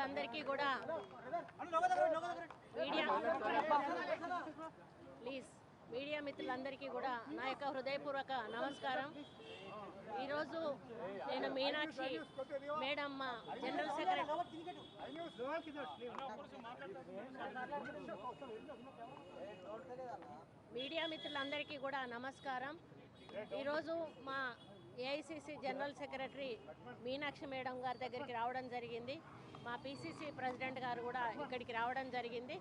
మిత్రులందరికీ కూడా మీడియా మిత్రులందరికీ కూడా నా యొక్క హృదయపూర్వక నమస్కారం. ఈరోజు నేను మీనాక్షి మేడమ్మ జనరల్ సెక్రటరీ మీడియా మిత్రులందరికీ కూడా నమస్కారం. ఈరోజు మా AICC general secretary Meenakshi madam గారి దగ్గరికి రావడం జరిగింది. మా పిసిసి ప్రెసిడెంట్ గారు కూడా ఇక్కడికి రావడం జరిగింది.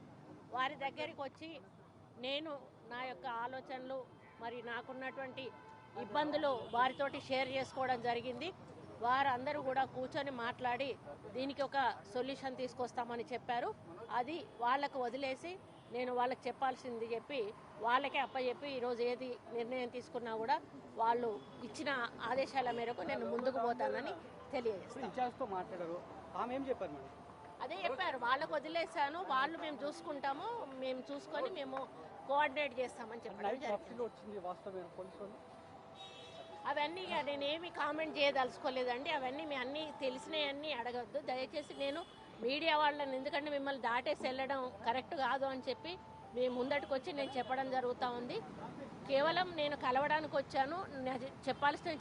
వారి దగ్గరికి వచ్చి నేను నా యొక్క ఆలోచనలు మరి నాకున్నటువంటి ఇబ్బందులు వారితోటి షేర్ చేసుకోవడం జరిగింది. వారందరూ కూడా కూర్చొని మాట్లాడి దీనికి ఒక సొల్యూషన్ తీసుకొస్తామని చెప్పారు. అది వాళ్ళకు వదిలేసి నేను వాళ్ళకి చెప్పాల్సింది చెప్పి వాళ్ళకే అప్పచెప్పి ఈరోజు ఏది నిర్ణయం తీసుకున్నా కూడా వాళ్ళు ఇచ్చిన ఆదేశాల మేరకు నేను ముందుకు పోతానని తెలియజేస్తాను. అదే చెప్పారు, వాళ్ళకు వదిలేసాను, వాళ్ళు మేము చూసుకుంటాము, మేము చూసుకొని మేము కోఆర్డినేట్ చేస్తామని చెప్పడం జరిగింది. అవన్నీ నేనేమి కామెంట్ చేయదలుచుకోలేదండి. అవన్నీ మీ అన్నీ తెలిసినవన్నీ అడగద్దు దయచేసి. నేను మీడియా వాళ్ళని ఎందుకంటే మిమ్మల్ని దాటేసి వెళ్ళడం కరెక్ట్ కాదు అని చెప్పి మేము ముందటికి వచ్చి నేను చెప్పడం జరుగుతూ ఉంది. కేవలం నేను కలవడానికి వచ్చాను, చెప్పాల్సిన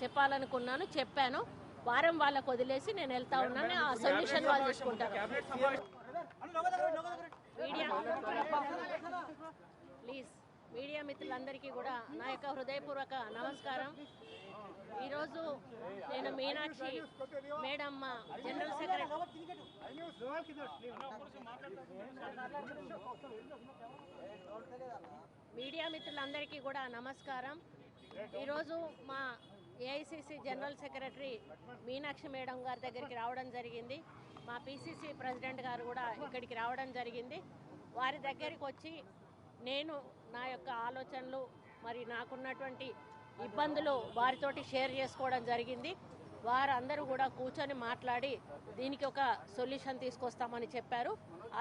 చెప్పాలనుకున్నాను, చెప్పాను. వారం వాళ్ళకు వదిలేసి నేను వెళ్తా ఉన్నాను. ఆ సొల్యూషన్ వాళ్ళు చూసుకుంటారు. మీడియా మిత్రులందరికీ కూడా నా యొక్క హృదయపూర్వక నమస్కారం. ఈరోజు నేను మీనాక్షి మేడమ్మ జనరల్ సెక్రటరీ మీడియా మిత్రులందరికీ కూడా నమస్కారం. ఈరోజు మా AICC general secretary Meenakshi madam గారి దగ్గరికి రావడం జరిగింది. మా పిసిసి ప్రెసిడెంట్ గారు కూడా ఇక్కడికి రావడం జరిగింది. వారి దగ్గరికి వచ్చి నేను నా యొక్క ఆలోచనలు మరి నాకున్నటువంటి ఇబ్బందులు వారితోటి షేర్ చేసుకోవడం జరిగింది. వారందరూ కూడా కూర్చొని మాట్లాడి దీనికి ఒక సొల్యూషన్ తీసుకొస్తామని చెప్పారు.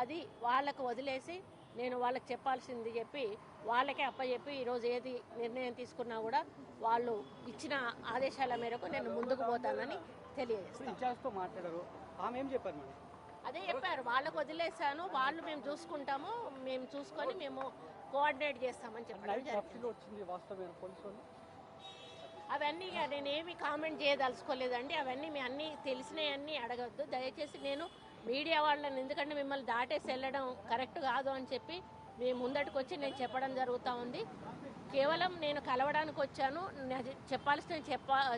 అది వాళ్ళకు వదిలేసి నేను వాళ్ళకి చెప్పాల్సింది చెప్పి వాళ్ళకే అప్పచెప్పి ఈరోజు ఏది నిర్ణయం తీసుకున్నా కూడా వాళ్ళు ఇచ్చిన ఆదేశాల మేరకు నేను ముందుకు పోతానని తెలియజేస్తాను. అదే చెప్పారు, వాళ్ళకు వదిలేసాను, వాళ్ళు మేము చూసుకుంటాము, మేము చూసుకొని మేము కోఆర్డినేట్ చేస్తామని చెప్పడం జరిగింది. అవన్నీ నేనేమి కామెంట్ చేయదలుచుకోలేదండి. అవన్నీ మీ అన్నీ తెలిసినవన్నీ అడగద్దు దయచేసి. నేను మీడియా వాళ్ళని ఎందుకంటే మిమ్మల్ని దాటేసి వెళ్ళడం కరెక్ట్ కాదు అని చెప్పి మేము ముందటికి వచ్చి నేను చెప్పడం జరుగుతూ ఉంది. కేవలం నేను కలవడానికి వచ్చాను, చెప్పాల్సిన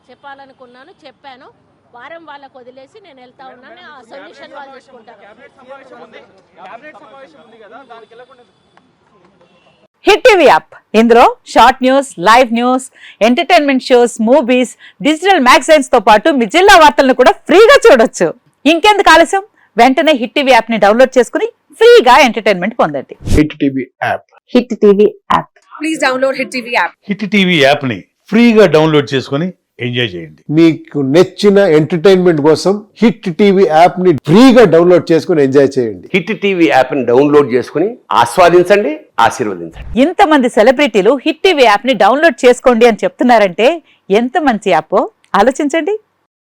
చెప్పాలనుకున్నాను, చెప్పాను. వారం వాళ్ళకు వదిలేసి నేను వెళ్తా ఉన్నాను. ఆ సొల్యూషన్ వాళ్ళు చూసుకుంటారు. హిట్ టీవీ యాప్, ఇందులో short news, live news, entertainment shows, movies, digital magazines తో పాటు మీ జిల్లా వార్తలను కూడా ఫ్రీగా చూడొచ్చు. ఇంకెందుకు ఆలస్యం, వెంటనే హిట్ టీవీ యాప్ ని డౌన్లోడ్ చేసుకుని ఫ్రీగా ఎంటర్టైన్మెంట్ పొందండి. Hit TV app, hit TV app, please download hit TV app. Hit TV app ని ఫ్రీగా డౌన్లోడ్ చేసుకుని ఎంజాయ్ చేయండి. మీకు నచ్చిన ఎంటర్టైన్మెంట్ కోసం హిట్ టీవీ యాప్ ని ఫ్రీగా డౌన్లోడ్ చేసుకుని ఎంజాయ్ చేయండి. హిట్ టీవీ యాప్ ని డౌన్లోడ్ చేసుకుని ఆస్వాదించండి, ఆశీర్వదించండి. ఇంతమంది సెలబ్రిటీలు హిట్ టీవీ యాప్ ని డౌన్లోడ్ చేసుకోండి అని చెప్తున్నారంటే ఎంత మంచి యాప్ ఆలోచించండి.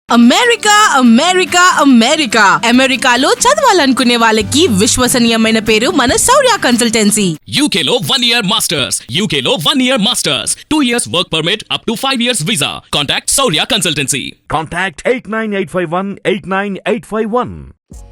అమెరికా అమెరికా అమెరికా అమెరికాలో చదవాలనుకునే వాళ్ళకి విశ్వసనీయమైన పేరు మన శౌర్య కన్సల్టెన్సీ. UK లో 1 year masters, UK లో 1 year masters, 2 years work permit up to 5 years visa. Contact Saurya Consultancy. Contact 89851 89851.